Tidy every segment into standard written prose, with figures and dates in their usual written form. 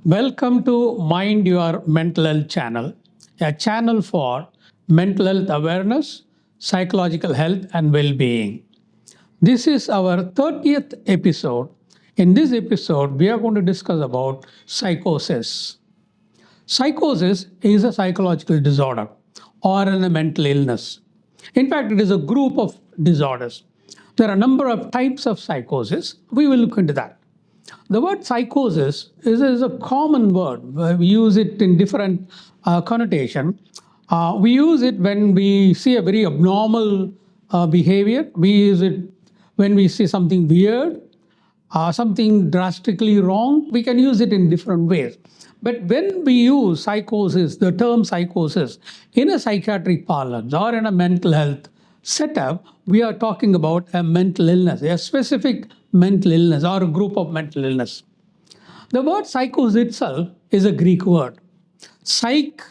Welcome to Mind Your Mental Health channel, a channel for mental health awareness, psychological health, and well-being. This is our 30th episode. In this episode, we are going to discuss about psychosis. Psychosis is a psychological disorder or a mental illness. In fact, it is a group of disorders. There are a number of types of psychosis. We will look into that. The word psychosis is a common word. We use it in different connotation. We use it when we see a very abnormal behavior. We use it when we see something weird, something drastically wrong. We can use it in different ways. But when we use psychosis, the term psychosis, in a psychiatric parlance or in a mental health setup, we are talking about a mental illness, a specific mental illness or a group of mental illness. The word psychos itself is a Greek word. Psych,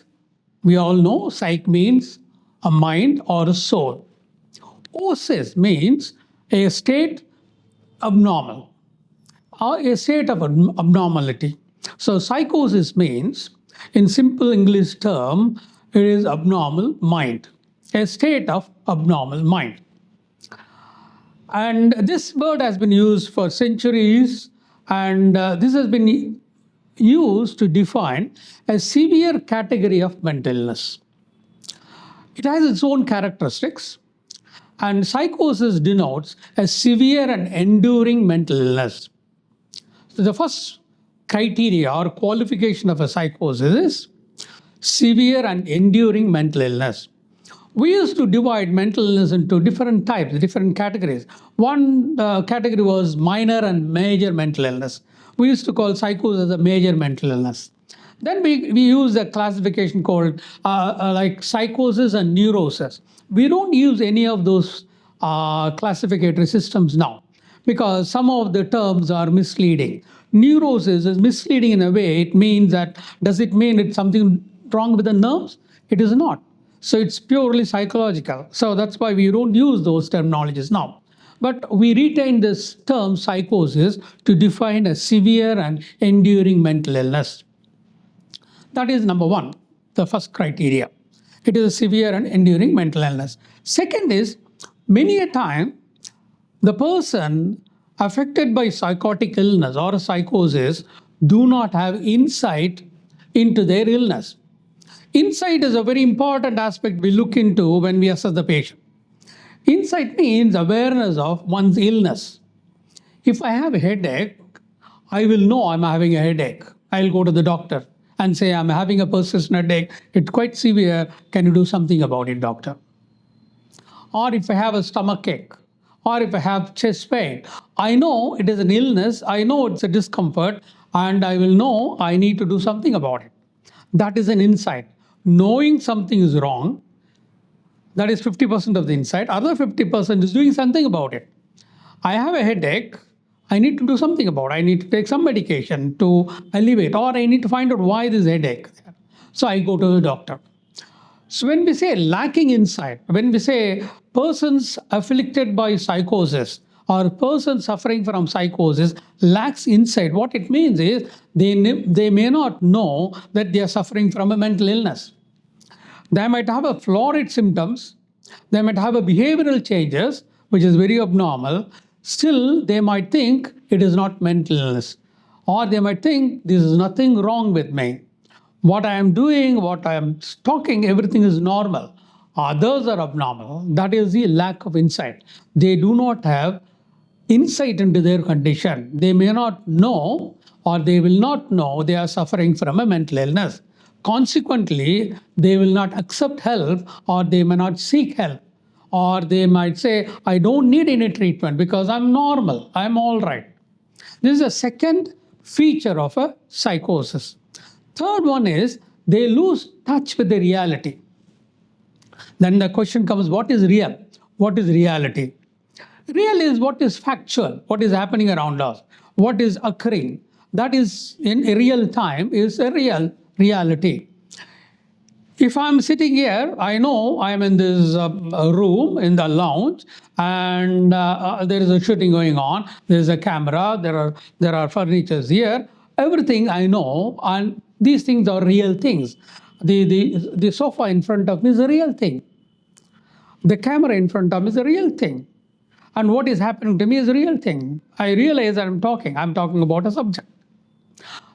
we all know, psych means a mind or a soul. Osis means a state abnormal or a state of abnormality. So psychosis means, in simple English term, it is abnormal mind, a state of abnormal mind. And this word has been used for centuries, and this has been used to define a severe category of mental illness. It has its own characteristics, and psychosis denotes a severe and enduring mental illness. So the first criteria or qualification of a psychosis is severe and enduring mental illness. We used to divide mental illness into different types, different categories. One category was minor and major mental illness. We used to call psychosis a major mental illness. Then we use a classification called like psychosis and neurosis. We don't use any of those classificatory systems now because some of the terms are misleading. Neurosis is misleading in a way. It means that, does it mean it's something wrong with the nerves? It is not. So it's purely psychological. So that's why we don't use those terminologies now. But we retain this term psychosis to define a severe and enduring mental illness. That is number one, the first criteria. It is a severe and enduring mental illness. Second is, many a time, the person affected by psychotic illness or psychosis do not have insight into their illness. Insight is a very important aspect we look into when we assess the patient. Insight means awareness of one's illness. If I have a headache, I will know I'm having a headache. I'll go to the doctor and say, I'm having a persistent headache. It's quite severe. Can you do something about it, doctor? Or if I have a stomach ache, or if I have chest pain, I know it is an illness. I know it's a discomfort, and I will know I need to do something about it. That is an insight. Knowing something is wrong, that is 50% of the insight. Other 50% is doing something about it. I have a headache. I need to do something about it. I need to take some medication to alleviate, or I need to find out why this headache. So I go to the doctor. So when we say lacking insight, when we say persons afflicted by psychosis or person suffering from psychosis lacks insight, what it means is they may not know that they are suffering from a mental illness. They might have a florid symptoms, they might have a behavioral changes, which is very abnormal. Still, they might think it is not mental illness, or they might think this is nothing wrong with me. What I am doing, what I am talking, everything is normal. Others are abnormal. That is the lack of insight. They do not have insight into their condition. They may not know, or they will not know they are suffering from a mental illness. Consequently, they will not accept help, or they may not seek help. Or they might say, I don't need any treatment because I'm normal, I'm all right. This is a second feature of a psychosis. Third one is they lose touch with the reality. Then the question comes, what is real? What is reality? Real is what is factual, what is happening around us, what is occurring. That is in a real time is a real reality. If I'm sitting here, I know I'm in this room in the lounge, and there is a shooting going on. There is a camera. There are furnitures here. Everything I know, and these things are real things. The sofa in front of me is a real thing. The camera in front of me is a real thing, and what is happening to me is a real thing. I realize that I'm talking. I'm talking about a subject.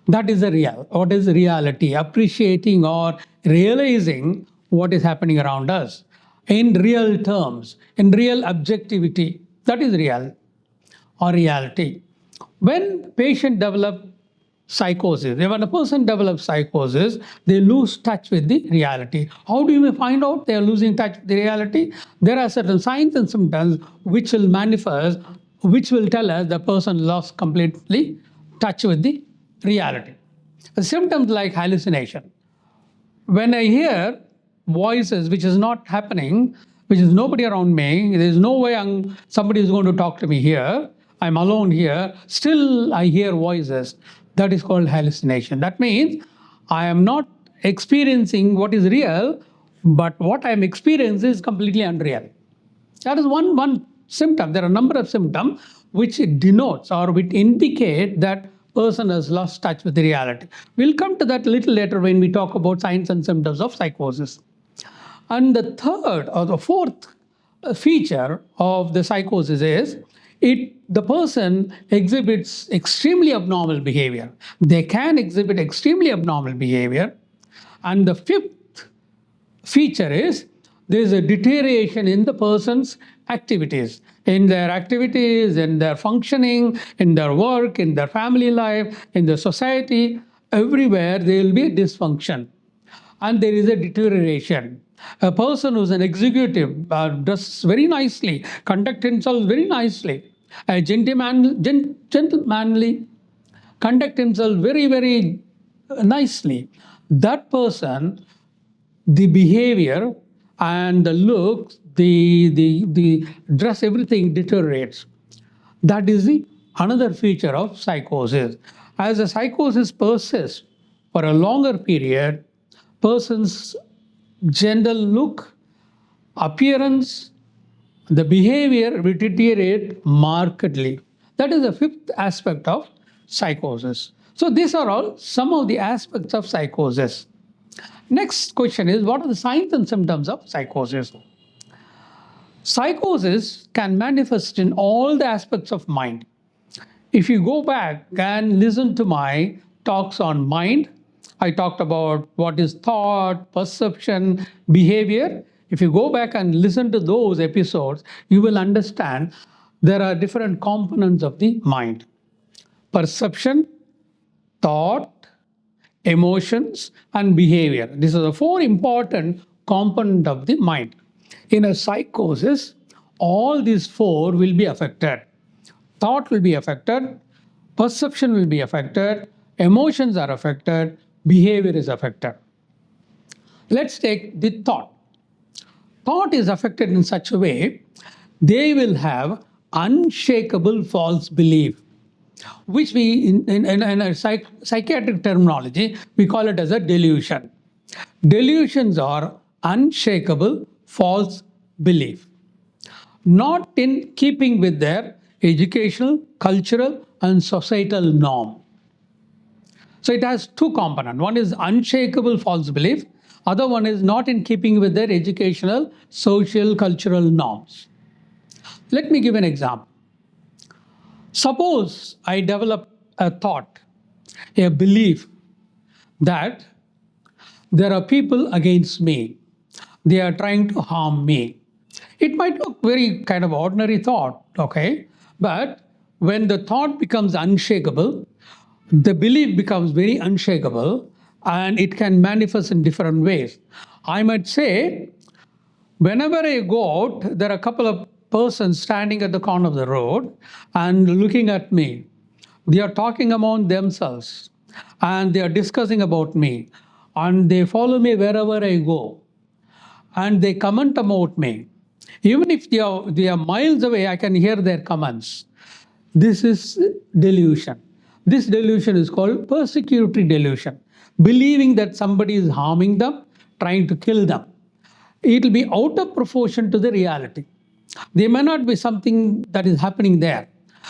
That is the real. What is reality? Appreciating or realizing what is happening around us in real terms, in real objectivity. That is real or reality. When patient develop psychosis, when a person develops psychosis, they lose touch with the reality. How do you find out they are losing touch with the reality? There are certain signs and symptoms which will manifest, which will tell us the person lost completely touch with the reality. The symptoms like hallucination. When I hear voices which is not happening, which is nobody around me, there's no way somebody is going to talk to me here, I'm alone here, still I hear voices. That is called hallucination. That means I am not experiencing what is real, but what I'm experiencing is completely unreal. That is one symptom. There are a number of symptoms which it denotes or which indicate that person has lost touch with the reality. We'll come to that a little later when we talk about signs and symptoms of psychosis. And the third or the fourth feature of the psychosis is the person exhibits extremely abnormal behavior. They can exhibit extremely abnormal behavior. And the fifth feature is there is a deterioration in the person's activities, in their functioning, in their work, in their family life, in the society. Everywhere there will be a dysfunction and there is a deterioration. A person who's an executive does very nicely, conduct himself very nicely, a gentlemanly, conduct himself very, very nicely. That person, the behavior and the looks, the dress, everything deteriorates. That is the another feature of psychosis. As the psychosis persists for a longer period, person's general look, appearance, the behavior will deteriorate markedly. That is the fifth aspect of psychosis. So these are all some of the aspects of psychosis. Next question is, what are the signs and symptoms of psychosis? Psychosis can manifest in all the aspects of mind. If you go back and listen to my talks on mind, I talked about what is thought, perception, behavior. If you go back and listen to those episodes, you will understand there are different components of the mind: perception, thought, emotions, and behavior. These are the four important components of the mind. In a psychosis, all these four will be affected. Thought will be affected, perception will be affected, emotions are affected, behavior is affected. Let's take the thought. Thought is affected in such a way they will have unshakable false belief, which we, in a psychiatric terminology, we call it as a delusion. Delusions are unshakable false belief, not in keeping with their educational, cultural, and societal norm. So it has two components. One is unshakable false belief. Other one is not in keeping with their educational, social, cultural norms. Let me give an example. Suppose I develop a thought, a belief that there are people against me. They are trying to harm me. It might look very kind of ordinary thought, okay? But when the thought becomes unshakable, the belief becomes very unshakable, and it can manifest in different ways. I might say, whenever I go out, there are a couple of persons standing at the corner of the road and looking at me. They are talking among themselves and they are discussing about me, and they follow me wherever I go, and they comment about me. Even if they are miles away, I can hear their comments. This is delusion. This delusion is called persecutory delusion, believing that somebody is harming them, trying to kill them. It will be out of proportion to the reality. There may not be something that is happening there.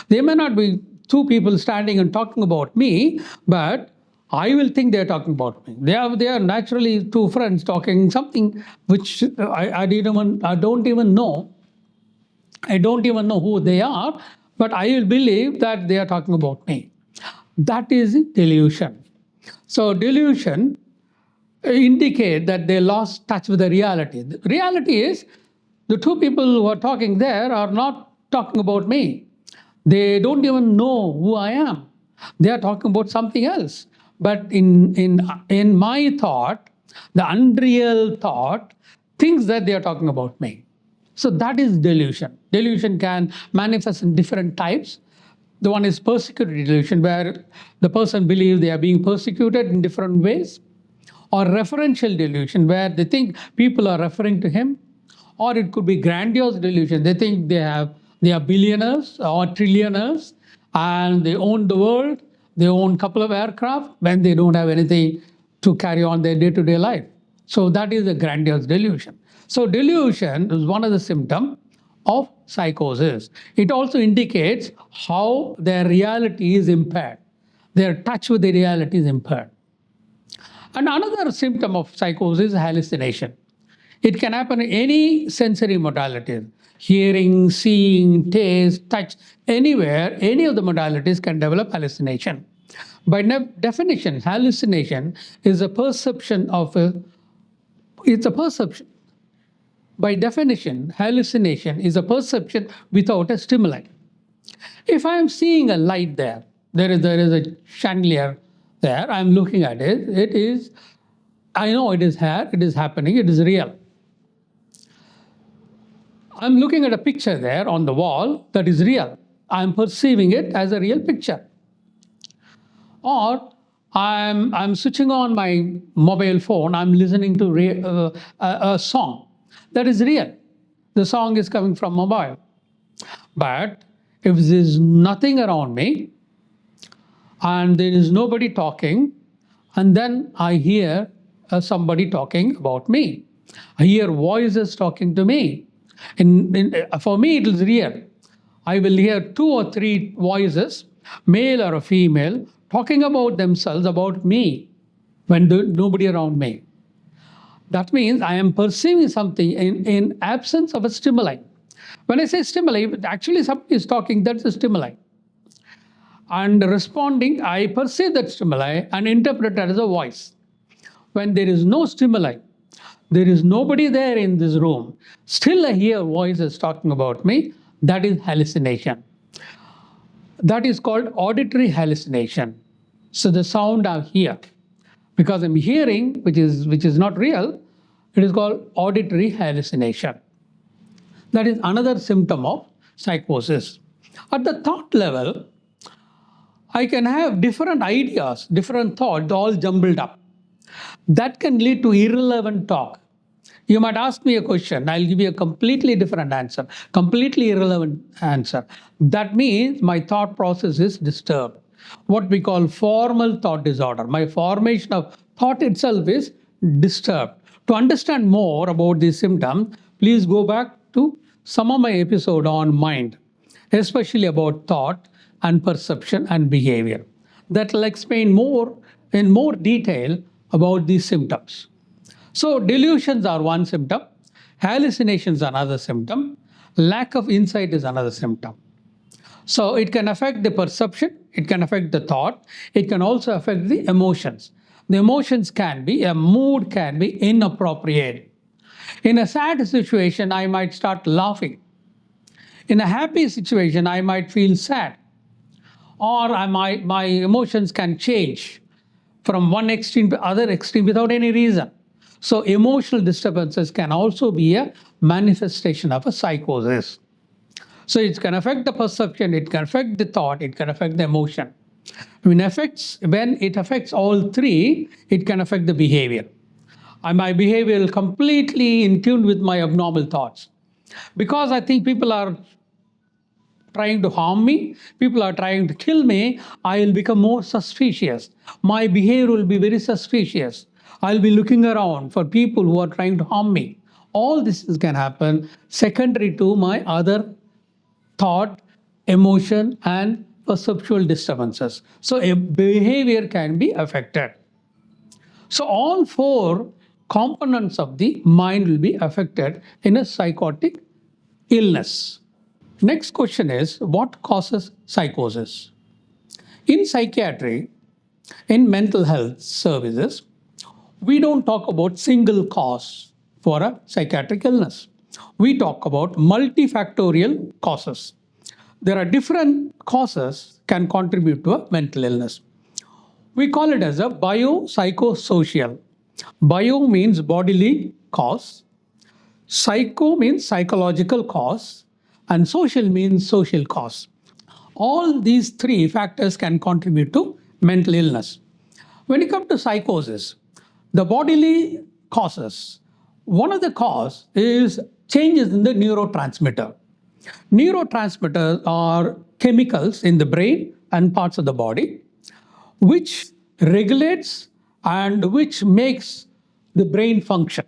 There may not be two people standing and talking about me, but I will think they're talking about me. They are naturally two friends talking something which I don't even know. I don't even know who they are, but I will believe that they are talking about me. That is delusion. So delusion indicate that they lost touch with the reality. The reality is the two people who are talking there are not talking about me. They don't even know who I am. They are talking about something else. But in my thought, the unreal thought thinks that they are talking about me. So that is delusion. Delusion can manifest in different types. The one is persecuted delusion, where the person believes they are being persecuted in different ways, or referential delusion, where they think people are referring to him, or it could be grandiose delusion. They think they are billionaires or trillionaires and they own the world. They own a couple of aircraft when they don't have anything to carry on their day-to-day life. So that is a grandiose delusion. So delusion is one of the symptoms of psychosis. It also indicates how their reality is impaired. Their touch with the reality is impaired. And another symptom of psychosis is hallucination. It can happen in any sensory modality. Hearing, seeing, taste, touch, anywhere, any of the modalities can develop hallucination. By definition, hallucination is a perception of it's a perception. By definition, hallucination is a perception without a stimuli. If I am seeing a light there is a chandelier there, I'm looking at it, I know it is here, it is happening, it is real. I'm looking at a picture there on the wall that is real. I'm perceiving it as a real picture. Or I'm switching on my mobile phone, I'm listening to a song that is real. The song is coming from mobile. But if there's nothing around me and there is nobody talking, and then I hear somebody talking about me, I hear voices talking to me. For me, it is real. I will hear 2 or 3 voices, male or a female, talking about themselves, about me, when nobody around me. That means I am perceiving something in absence of a stimuli. When I say stimuli, actually somebody is talking, that's a stimuli. And responding, I perceive that stimuli and interpret it as a voice. When there is no stimuli, there is nobody there in this room, still I hear voices talking about me, that is hallucination. That is called auditory hallucination. So the sound I hear, because I'm hearing, which is not real, it is called auditory hallucination. That is another symptom of psychosis. At the thought level, I can have different ideas, different thoughts, all jumbled up. That can lead to irrelevant talk. You might ask me a question, I'll give you a completely different answer, completely irrelevant answer. That means my thought process is disturbed. What we call formal thought disorder. My formation of thought itself is disturbed. To understand more about these symptoms, please go back to some of my episodes on mind, especially about thought and perception and behavior. That will explain in more detail about these symptoms. So delusions are one symptom, hallucinations are another symptom, lack of insight is another symptom. So it can affect the perception, it can affect the thought, it can also affect the emotions. The emotions can be, a mood can be inappropriate. In a sad situation, I might start laughing. In a happy situation, I might feel sad. Or my emotions can change from one extreme to other extreme without any reason. So emotional disturbances can also be a manifestation of a psychosis. So it can affect the perception, it can affect the thought, it can affect the emotion. When it affects all three, it can affect the behavior. And my behavior is completely in tune with my abnormal thoughts. Because I think people are trying to harm me, people are trying to kill me, I will become more suspicious. My behavior will be very suspicious. I'll be looking around for people who are trying to harm me. All this can happen secondary to my other thought, emotion, and perceptual disturbances. So a behavior can be affected. So all four components of the mind will be affected in a psychotic illness. Next question is, what causes psychosis? In psychiatry, in mental health services, we don't talk about single cause for a psychiatric illness. We talk about multifactorial causes. There are different causes can contribute to a mental illness. We call it as a biopsychosocial. Bio means bodily cause, psycho means psychological cause, and social means social cause. All these three factors can contribute to mental illness. When it comes to psychosis, the bodily causes, one of the cause is changes in the neurotransmitter. Neurotransmitters are chemicals in the brain and parts of the body which regulates and which makes the brain function.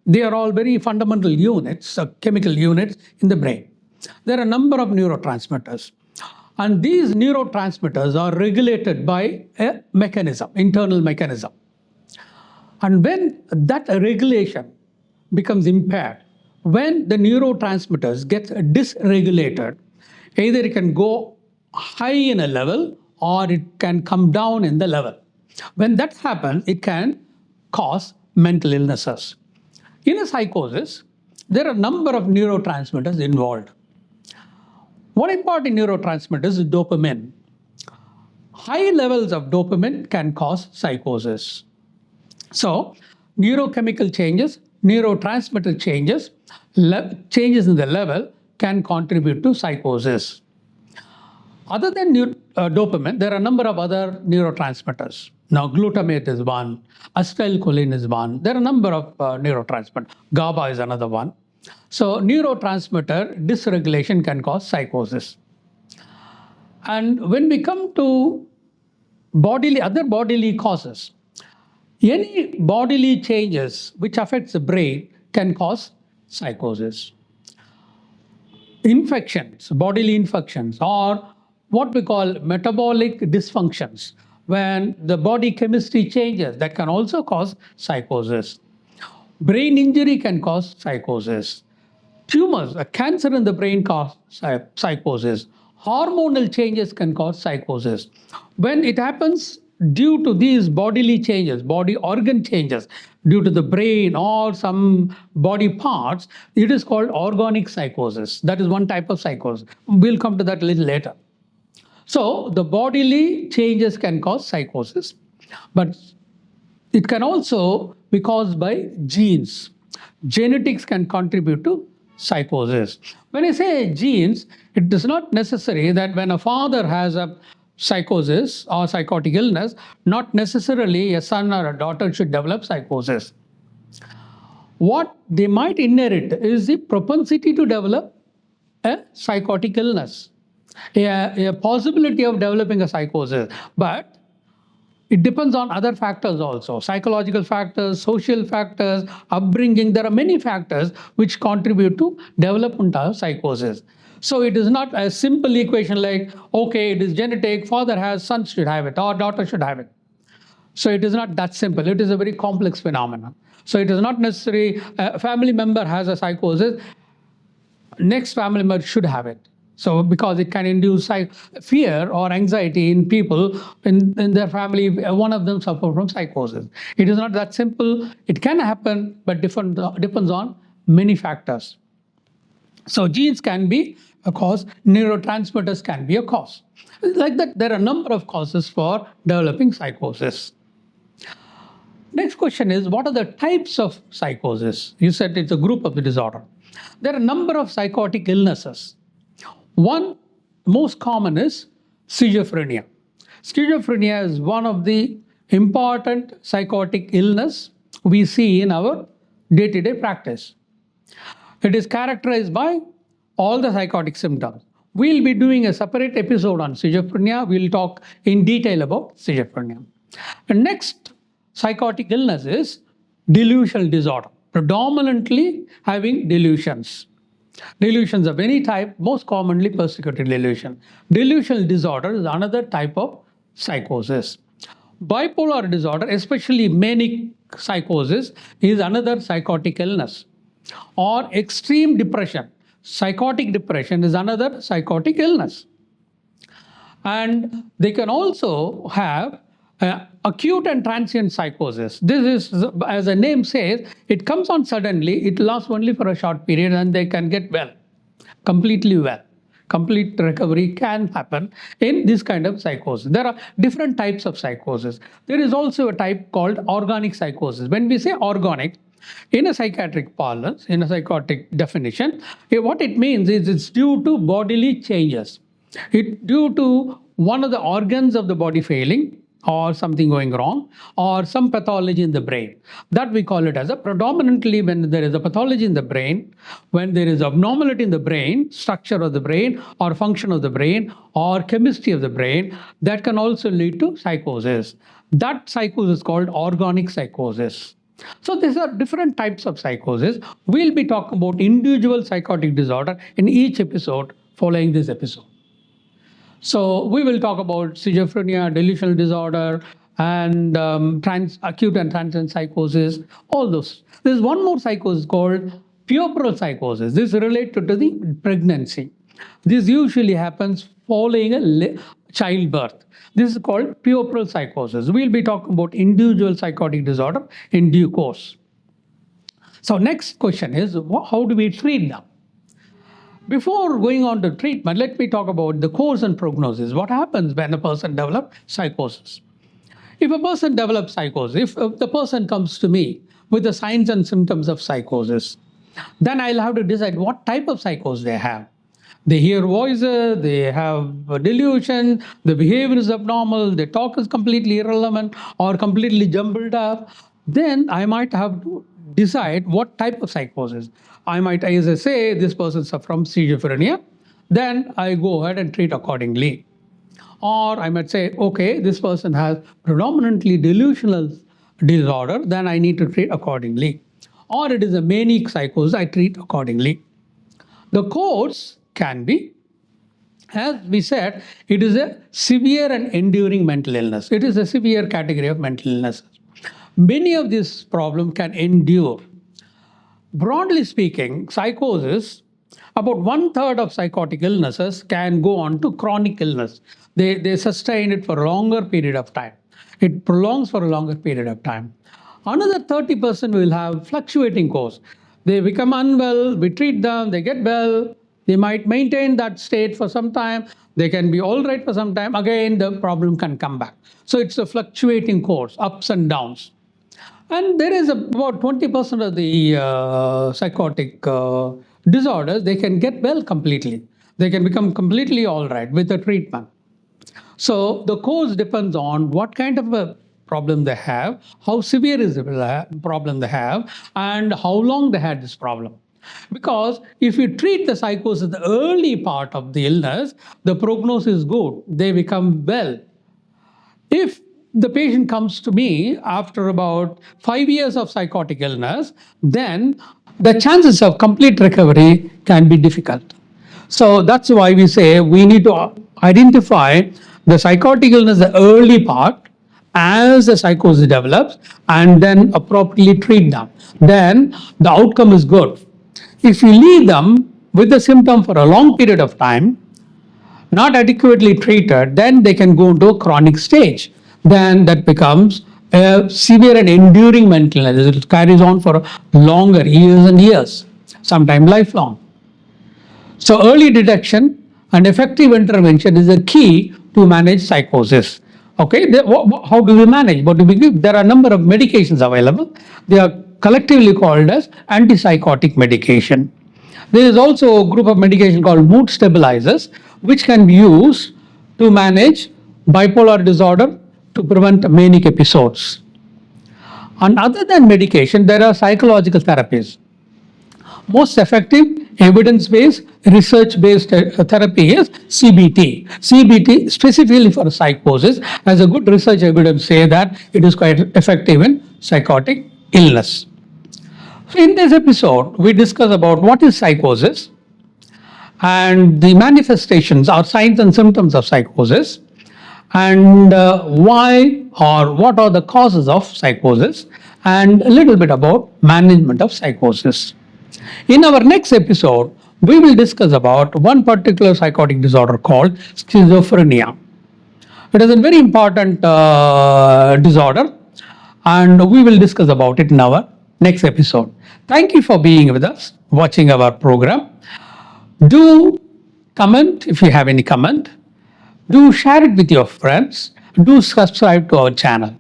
They are all very fundamental units, chemical units in the brain. There are a number of neurotransmitters. And these neurotransmitters are regulated by a mechanism, internal mechanism. And when that regulation becomes impaired, when the neurotransmitters get dysregulated, either it can go high in a level or it can come down in the level. When that happens, it can cause mental illnesses. In a psychosis, there are a number of neurotransmitters involved. One important neurotransmitter is dopamine. High levels of dopamine can cause psychosis. So, neurochemical changes, neurotransmitter changes, changes in the level can contribute to psychosis. Other than dopamine, there are a number of other neurotransmitters. Now, glutamate is one, acetylcholine is one. There are a number of neurotransmitters. GABA is another one. So, neurotransmitter dysregulation can cause psychosis. And when we come to other bodily causes, any bodily changes which affects the brain can cause psychosis. Infections, bodily infections, or what we call metabolic dysfunctions, when the body chemistry changes, that can also cause psychosis. Brain injury can cause psychosis. Tumors, a cancer in the brain cause psychosis. Hormonal changes can cause psychosis. When it happens due to these bodily changes, body organ changes, due to the brain or some body parts, it is called organic psychosis. That is one type of psychosis. We'll come to that a little later. So the bodily changes can cause psychosis, but it can also be caused by genes. Genetics can contribute to psychosis. When I say genes, it is not necessary that when a father has a psychosis or psychotic illness, not necessarily a son or a daughter should develop psychosis. What they might inherit is the propensity to develop a psychotic illness, a possibility of developing a psychosis. But it depends on other factors also, psychological factors, social factors, upbringing. There are many factors which contribute to development of psychosis. So it is not a simple equation like, okay, it is genetic, father has, son should have it, or daughter should have it. So it is not that simple. It is a very complex phenomenon. So it is not necessary a family member has a psychosis, next family member should have it. So because it can induce fear or anxiety in people in their family, one of them suffer from psychosis. It is not that simple. It can happen, but depends on many factors. So genes can be a cause, neurotransmitters can be a cause. Like that, there are a number of causes for developing psychosis. Next question is, what are the types of psychosis? You said it's a group of the disorder. There are a number of psychotic illnesses. One most common is schizophrenia. Schizophrenia is one of the important psychotic illness we see in our day-to-day practice. It is characterized by all the psychotic symptoms. We'll be doing a separate episode on schizophrenia. We'll talk in detail about schizophrenia. The next psychotic illness is delusional disorder, predominantly having delusions. Delusions of any type, most commonly persecuted delusion. Delusional disorder is another type of psychosis. Bipolar disorder, especially manic psychosis, is another psychotic illness. Or extreme depression, psychotic depression is another psychotic illness. And they can also have acute and transient psychosis. This is, as the name says, it comes on suddenly, it lasts only for a short period, and they can get well, completely well. Complete recovery can happen in this kind of psychosis. There are different types of psychosis. There is also a type called organic psychosis. When we say organic, in a psychiatric parlance, in a psychotic definition, what it means is it's due to bodily changes. It due to one of the organs of the body failing, or something going wrong, or some pathology in the brain. That we call it as a predominantly when there is a pathology in the brain, when there is abnormality in the brain, structure of the brain, or function of the brain, or chemistry of the brain, that can also lead to psychosis. That psychosis is called organic psychosis. So these are different types of psychosis. We'll be talking about individual psychotic disorder in each episode following this episode. So we will talk about schizophrenia, delusional disorder, and acute and transient psychosis, all those. There's one more psychosis called puerperal psychosis. This is related to the pregnancy. This usually happens following a childbirth. This is called puerperal psychosis. We'll be talking about individual psychotic disorder in due course. So next question is, how do we treat them? Before going on to treatment, let me talk about the course and prognosis. What happens when a person develops psychosis? If a person develops psychosis, if the person comes to me with the signs and symptoms of psychosis, then I'll have to decide what type of psychosis they have. They hear voices, they have a delusion, the behavior is abnormal, their talk is completely irrelevant or completely jumbled up. Then I might have to decide what type of psychosis. I might either say this person suffers from schizophrenia, then I go ahead and treat accordingly. Or I might say, okay, this person has predominantly delusional disorder, then I need to treat accordingly. Or it is a manic psychosis, I treat accordingly. The course can be, as we said, it is a severe and enduring mental illness. It is a severe category of mental illness. Many of these problems can endure. Broadly speaking, psychosis, about 1/3 of psychotic illnesses can go on to chronic illness. They sustain it for a longer period of time. It prolongs for a longer period of time. Another 30% will have fluctuating course. They become unwell, we treat them, they get well, they might maintain that state for some time, they can be all right for some time, again the problem can come back. So it's a fluctuating course, ups and downs. And there is about 20% of the psychotic disorders, they can get well completely. They can become completely all right with the treatment. So the course depends on what kind of a problem they have, how severe is the problem they have, and how long they had this problem. Because if you treat the psychosis the early part of the illness, the prognosis is good. They become well. If the patient comes to me after about 5 years of psychotic illness, then the chances of complete recovery can be difficult. So that's why we say we need to identify the psychotic illness, the early part, as the psychosis develops, and then appropriately treat them. Then the outcome is good. If you leave them with the symptom for a long period of time, not adequately treated, then they can go into a chronic stage. Then that becomes a severe and enduring mental illness. It carries on for longer, years and years, sometimes lifelong. So early detection and effective intervention is a key to manage psychosis. Okay, how do we manage? What do we give? There are a number of medications available. They are collectively called as antipsychotic medication. There is also a group of medication called mood stabilizers, which can be used to manage bipolar disorder, to prevent manic episodes. And other than medication, there are psychological therapies. most effective evidence-based, research-based therapy is CBT. CBT specifically for psychosis, as a good research evidence say that it is quite effective in psychotic illness. So in this episode, we discuss about what is psychosis and the manifestations or signs and symptoms of psychosis, and why or what are the causes of psychosis, and a little bit about management of psychosis. In our next episode, we will discuss about one particular psychotic disorder called schizophrenia. It is a very important disorder, and we will discuss about it in our next episode. Thank you for being with us, watching our program. Do comment if you have any comment. Do share it with your friends. Do subscribe to our channel.